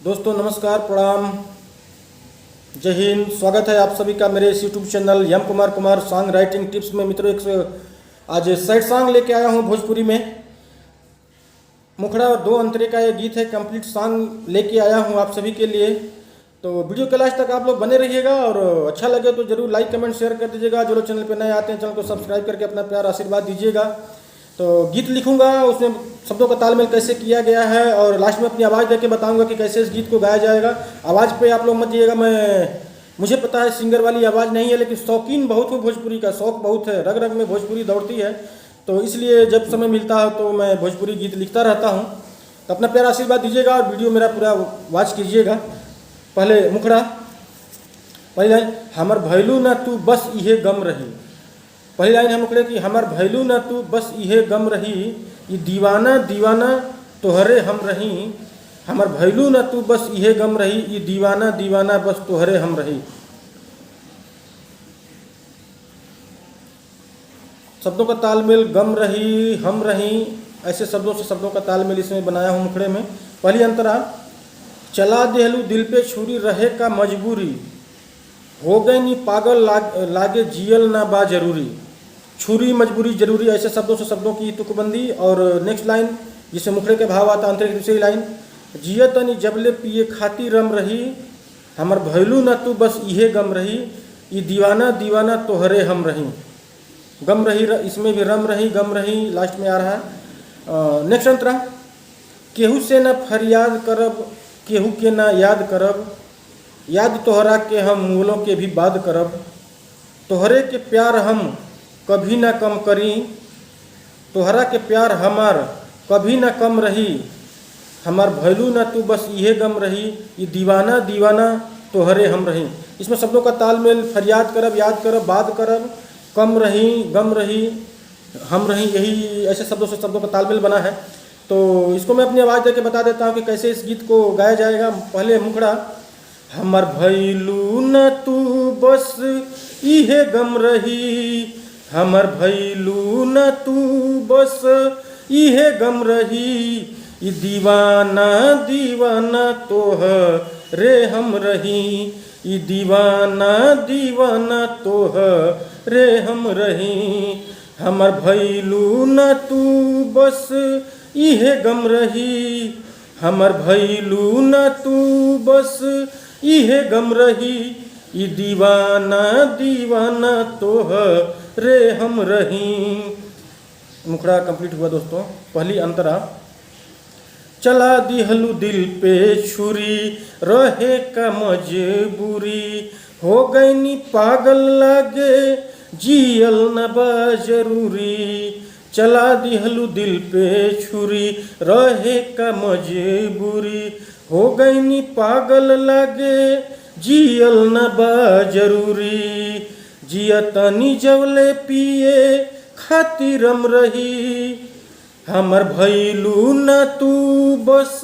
दोस्तों नमस्कार, प्रणाम, जय हिंद। स्वागत है आप सभी का मेरे इस यूट्यूब चैनल यम कुमार सॉन्ग राइटिंग टिप्स में। मित्रों, आज सैड सॉन्ग लेके आया हूँ भोजपुरी में। मुखड़ा और दो अंतरे का ये गीत है, कंप्लीट सॉन्ग लेके आया हूँ आप सभी के लिए। तो वीडियो के लास्ट तक आप लोग बने रहिएगा और अच्छा लगे तो जरूर लाइक कमेंट शेयर कर दीजिएगा। जो लोग चैनल पर नए आते हैं चैनल को सब्सक्राइब करके अपना प्यार आशीर्वाद दीजिएगा। तो गीत लिखूंगा, उसमें शब्दों का तालमेल कैसे किया गया है और लास्ट में अपनी आवाज़ देके बताऊंगा कि कैसे इस गीत को गाया जाएगा। आवाज़ पे आप लोग मत जाइएगा, मुझे पता है सिंगर वाली आवाज़ नहीं है, लेकिन शौकीन बहुत हूँ, भोजपुरी का शौक बहुत है, रग रग में भोजपुरी दौड़ती है। तो इसलिए जब समय मिलता है तो मैं भोजपुरी गीत लिखता रहता हूँ। तो अपना प्यार आशीर्वाद दीजिएगा और वीडियो मेरा पूरा वॉच कीजिएगा। पहले मुखड़ा, पहली लाइन, हमर भैलू ना तू बस इहे गम रही। पहली लाइन है मुखड़े की, हमर भैलू ना तू बस इहे गम रही, ये दीवाना दीवाना तोहरे हम रही। हमर भैलू ना तू बस इहे गम रही, ये दीवाना दीवाना बस तोहरे हम रही। शब्दों का तालमेल गम रही, हम रही, ऐसे शब्दों से शब्दों का तालमेल इसमें बनाया हूँ मुखड़े में। पहली अंतरा, चला देहलू दिल पे छुरी रहे का मजबूरी, हो गई नी पागल लागे जियल ना बा जरूरी। छुरी मजबूरी जरूरी, ऐसे शब्दों से शब्दों की तुकबंदी। और नेक्स्ट लाइन जिससे मुखड़े के भाव आता, अंतरे की दूसरी लाइन, जियतनी जबले पिए खाती रम रही, हमर भैलू ना तू बस इहे गम रही, ये दीवाना दीवाना तोहरे हम रही। गम रही, इसमें भी रम रही, गम रही लास्ट में आ रहा है। नेक्स्ट अंतरा, केहू से न फरियाद करब, केहू के ना याद करब, याद तोहरा के हम मूलों के भी बाद करब, तोहरे के प्यार हम कभी ना कम करी, तोहरा के प्यार हमार कभी ना कम रही, हमार भैलू ना तू बस इहे गम रही, ये दीवाना दीवाना तोहरे हम रही। इसमें शब्दों का तालमेल फरियाद करब, याद करब, बात करब, कम रही, गम रही, हम रही, यही ऐसे शब्दों से शब्दों का तालमेल बना है। तो इसको मैं अपनी आवाज़ देके बता देता हूँ कि कैसे इस गीत को गाया जाएगा। पहले मुखड़ा, हमर भैलू न तू बस इहे गम रही, हमर भैलू न तू बस इहे गम रही, ये दीवाना दीवाना तोहरे हम रही, ये दीवाना दीवाना तोहरे हम रही। हमर भैलू न तू बस इहे गम रही, हमर भैलू न तू बस इहे गम रही, ये दीवाना दीवाना तोहरे हम रही। मुखड़ा कंप्लीट हुआ दोस्तों। पहली अंतरा, चला दिहलू दिल पे छुरी रहे का मजबूरी, हो गई नी पागल लागे जियल न बा जरूरी। चला दिहलू दिल पे छुरी रहे का मजबूरी, हो गई नी पागल लागे जियल न बा जरूरी। जियतनी जवले पिए खातिरम रही, हमर भैलू न तू बस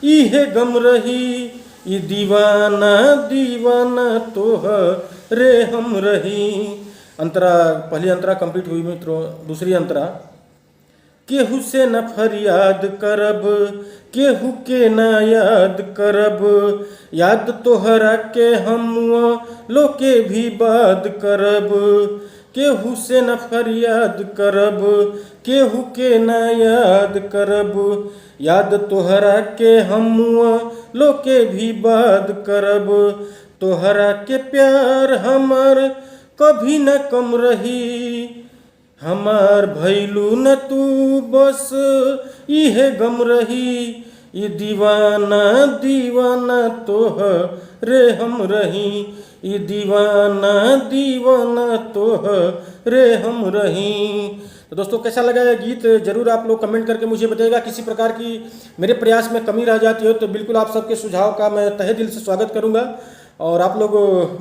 इहे गम रही, ये दीवाना दीवाना तोहरे हम रही। अंतरा, पहली अंतरा कंप्लीट हुई मित्रों। दूसरी अंतरा, केहू से न फरियाद करब, केहू के न याद करब, याद तोहरा के हम लोके भी बाद करब। केहू से न फरियाद करब, केहू के न याद करब, याद तोहरा के हम लोके भी बाद करब, तोहरा के प्यार हमार कभी न कम रही, हमार भैलू न तू बस इहे गम रही, ये दीवाना दीवाना तोहरे हम रही, ये दीवाना दीवाना तोहरे हम रही। तो दोस्तों कैसा लगा यह गीत जरूर आप लोग कमेंट करके मुझे बताइएगा। किसी प्रकार की मेरे प्रयास में कमी रह जाती हो तो बिल्कुल आप सबके सुझाव का मैं तहे दिल से स्वागत करूंगा और आप लोग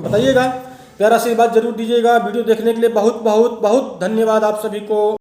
बताइएगा, प्यार आशीर्वाद जरूर दीजिएगा। वीडियो देखने के लिए बहुत बहुत बहुत धन्यवाद आप सभी को।